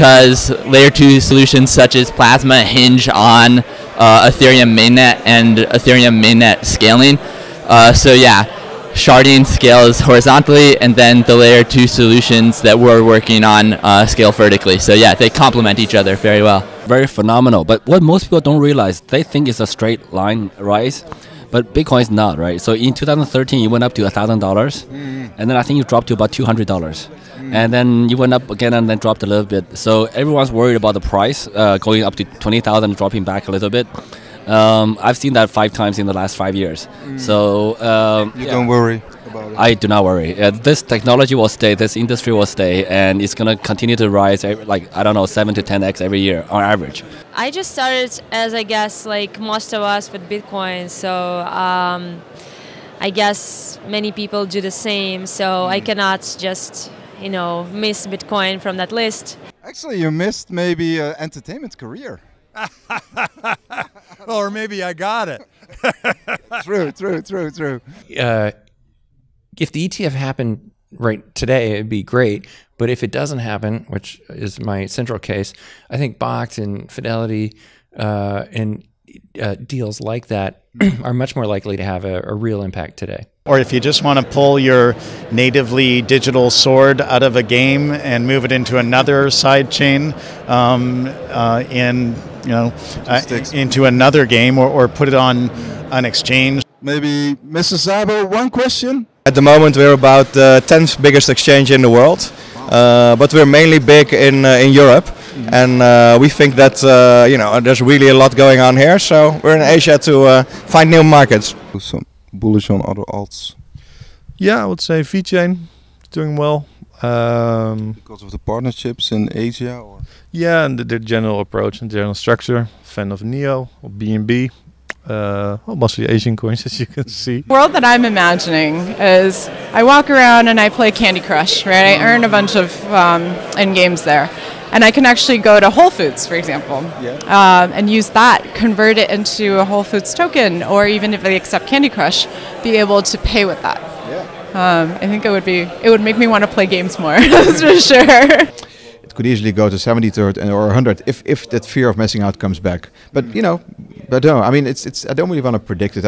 because layer 2 solutions such as Plasma hinge on Ethereum mainnet and Ethereum mainnet scaling. So yeah, sharding scales horizontally, and then the layer 2 solutions that we're working on scale vertically. So yeah, they complement each other very well. Very phenomenal. But what most people don't realize, they think it's a straight line rise, but Bitcoin's not, right? So in 2013, it went up to $1,000, and then I think it dropped to about $200. And then you went up again and then dropped a little bit. So everyone's worried about the price going up to 20,000, dropping back a little bit. I've seen that 5 times in the last 5 years. So you don't worry about it. I do not worry. This technology will stay, this industry will stay, and it's going to continue to rise, like, I don't know, 7 to 10x every year on average. I just started, as I guess, like most of us with Bitcoin. So I guess many people do the same. So I cannot just, you know, miss Bitcoin from that list. Actually, you missed maybe an entertainment career. Or maybe I got it. True. If the ETF happened right today, it'd be great. But if it doesn't happen, which is my central case, I think Box and Fidelity and deals like that are much more likely to have a real impact today. Or if you just want to pull your natively digital sword out of a game and move it into another side chain into another game, or put it on an exchange. Maybe Mr. Szabo, one question? At the moment we're about the 10th biggest exchange in the world, but we're mainly big in Europe. And we think that there's really a lot going on here, so we're in Asia to find new markets. Some bullish on other alts? Yeah, I would say VeChain is doing well. Because of the partnerships in Asia? Or? Yeah, and the general approach and general structure. Fan of Neo or BNB. Mostly Asian coins, as you can see. The world that I'm imagining is I walk around and I play Candy Crush, right? I earn a bunch of end games there. And I can actually go to Whole Foods, for example, and use that, convert it into a Whole Foods token, or even if they accept Candy Crush, be able to pay with that. I think it would make me want to play games more, that's for sure. It could easily go to 73rd or 100 if that fear of missing out comes back. But but no, I mean, I don't really want to predict it.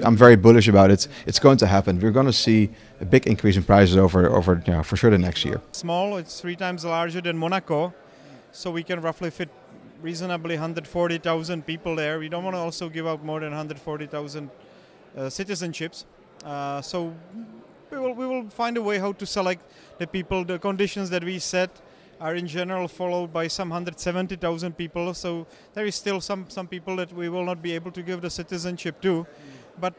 I'm very bullish about it. It's going to happen. We're going to see a big increase in prices over for sure the next year. Small, it's 3 times larger than Monaco, so we can roughly fit reasonably 140,000 people there. We don't want to also give out more than 140,000 citizenships. So we will find a way how to select the people. The conditions that we set are in general followed by some 170,000 people. So there is still some people that we will not be able to give the citizenship to. But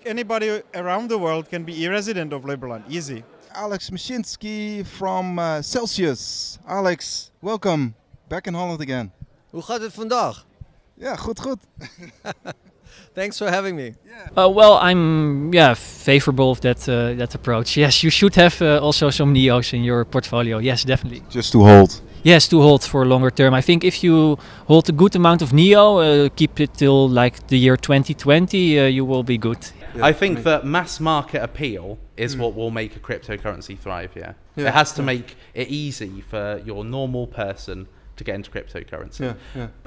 anybody around the world can be a resident of Liberland, easy. Alex Mashinsky from Celsius. Alex, welcome. Back in Holland again. Hoe gaat het vandaag? Ja, goed. Thanks for having me. Well, I'm favorable of that approach. Yes, you should have also some Neos in your portfolio. Yes, definitely. Just to hold. Yes, to hold for longer term. I think if you hold a good amount of Neo, keep it till like the year 2020, you will be good. Yeah, I think that mass market appeal is what will make a cryptocurrency thrive. Yeah, it has to make it easy for your normal person to get into cryptocurrency,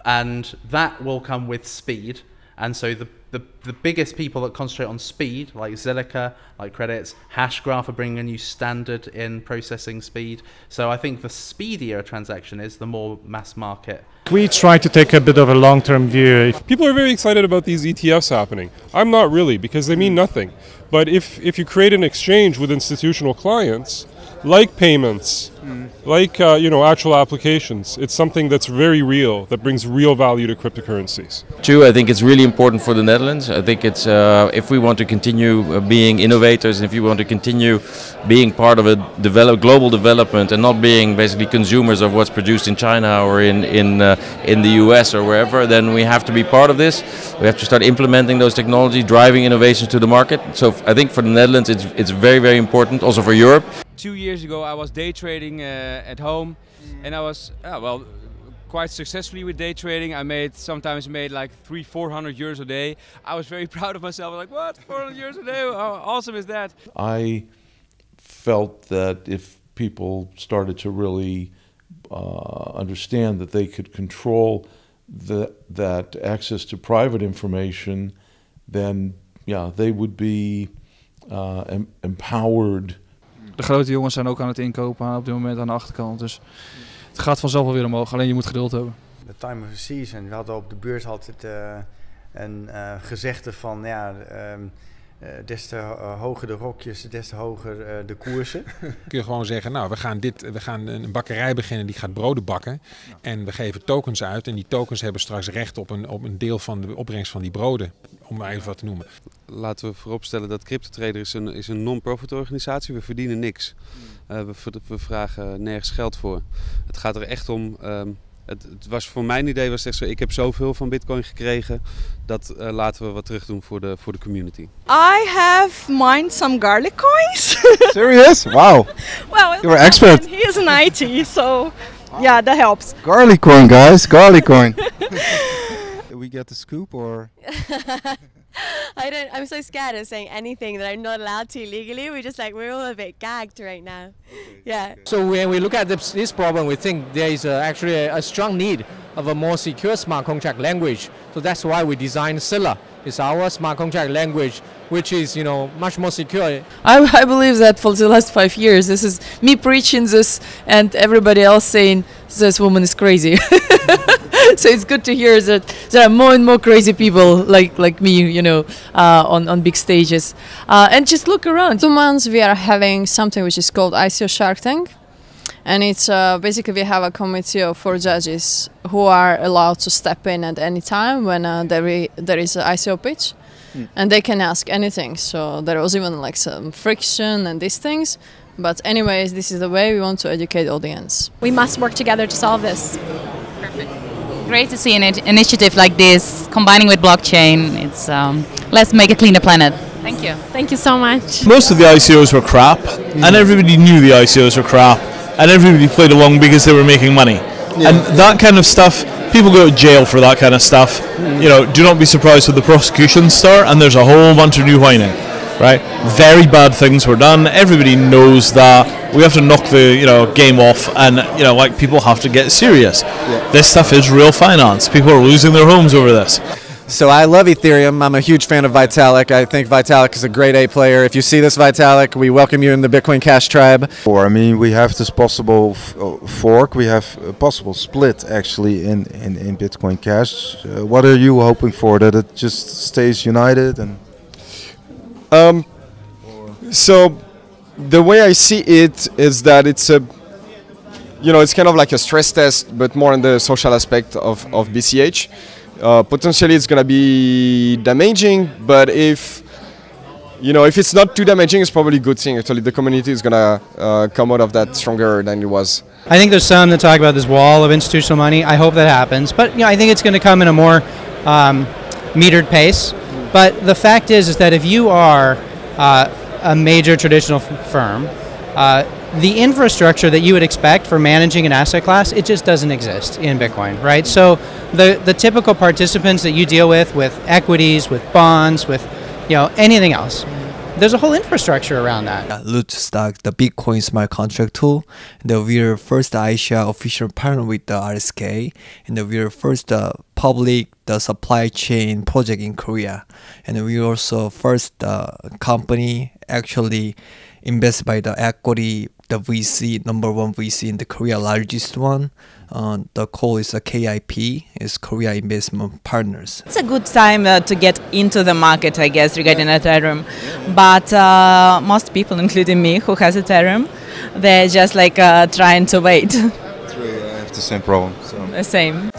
and that will come with speed. And so the biggest people that concentrate on speed, like Zilliqa, like Credits, Hashgraph are bringing a new standard in processing speed. So I think the speedier a transaction is, the more mass market. We try to take a bit of a long-term view. People are very excited about these ETFs happening. I'm not really, because they mean nothing. But if you create an exchange with institutional clients, like payments, like actual applications, it's something that's very real, that brings real value to cryptocurrencies. True, I think it's really important for the Netherlands. I think it's if we want to continue being innovators, and if you want to continue being part of a global development and not being basically consumers of what's produced in China or in the US or wherever, then we have to be part of this. We have to start implementing those technologies, driving innovations to the market. So I think for the Netherlands it's very, very important, also for Europe. 2 years ago I was day trading at home, and I was quite successfully with day trading. I sometimes made like 300-400 euros a day. I was very proud of myself. Like, what, 400 euros a day? How awesome is that? I felt that if people started to really understand that they could control that access to private information, then they would be empowered. De grote jongens zijn ook aan het inkopen op dit moment aan de achterkant. Dus het gaat vanzelf wel weer omhoog. Alleen je moet geduld hebben. The time of the season. We hadden op de beurs altijd een gezegde van des te hoger de rokjes, des te hoger de koersen. Kun je gewoon zeggen, nou, we gaan een bakkerij beginnen die gaat broden bakken. En we geven tokens uit. En die tokens hebben straks recht op een deel van de opbrengst van die broden. Om maar even wat te noemen. Laten we vooropstellen dat CryptoTrader is een non-profit organisatie. We verdienen niks. We vragen nergens geld voor. Het gaat er echt om... Het was voor mijn idee was echt zo, ik heb zoveel van Bitcoin gekregen, dat laten we wat terug doen voor de community. I have mined some garlic coins. Serious? Wow. Well, you're an expert. He is an IT, so yeah, that helps. Garlic coin, guys. Garlic coin. We get the scoop, or? I'm so scared of saying anything that I'm not allowed to legally. We're all a bit gagged right now. Yeah. So when we look at this problem, we think there is actually a strong need of a more secure smart contract language. So that's why we designed Scylla. It's our smart contract language, which is, much more secure. I believe that for the last 5 years, this is me preaching this and everybody else saying this woman is crazy. So it's good to hear that there are more and more crazy people like me, on big stages. And just look around. 2 months we are having something which is called ICO Shark Tank. And it's basically we have a committee of 4 judges who are allowed to step in at any time when there is an ICO pitch. And they can ask anything. So there was even some friction and these things. But anyways, this is the way we want to educate the audience. We must work together to solve this. Perfect. Great to see an initiative like this combining with blockchain. It's let's make a cleaner planet. Thank you. Thank you so much. Most of the ICOs were crap, and everybody knew the ICOs were crap, and everybody played along because they were making money. Yeah. And that kind of stuff, people go to jail for that kind of stuff. Do not be surprised when the prosecutions start and there's a whole bunch of new whining. Right? Very bad things were done. Everybody knows that. We have to knock the game off, and people have to get serious. Yeah. This stuff is real finance. People are losing their homes over this. So I love Ethereum. I'm a huge fan of Vitalik. I think Vitalik is a great A player. If you see this Vitalik, we welcome you in the Bitcoin Cash tribe. We have this possible fork. We have a possible split actually in Bitcoin Cash. What are you hoping for? That it just stays united and. So the way I see it is that it's it's kind of like a stress test, but more on the social aspect of BCH. Potentially it's gonna be damaging, but if it's not too damaging, it's probably a good thing. Actually, the community is gonna come out of that stronger than it was. I think there's some that talk about this wall of institutional money. I hope that happens, but I think it's going to come in a more metered pace. But the fact is that if you are a major traditional firm, the infrastructure that you would expect for managing an asset class, it just doesn't exist in Bitcoin, right? So the typical participants that you deal with equities, with bonds, with anything else, there's a whole infrastructure around that. Root Stack, the Bitcoin smart contract tool. We're first Asia official partner with the RSK, and we're first public the supply chain project in Korea, and we also first company actually invested by the equity, the VC, #1 VC in the Korea, largest one. The call is a KIP, is Korea Investment Partners. It's a good time to get into the market, I guess, regarding Ethereum. But most people, including me, who has Ethereum, they're just trying to wait. It's really, I have the same problem. So. The same.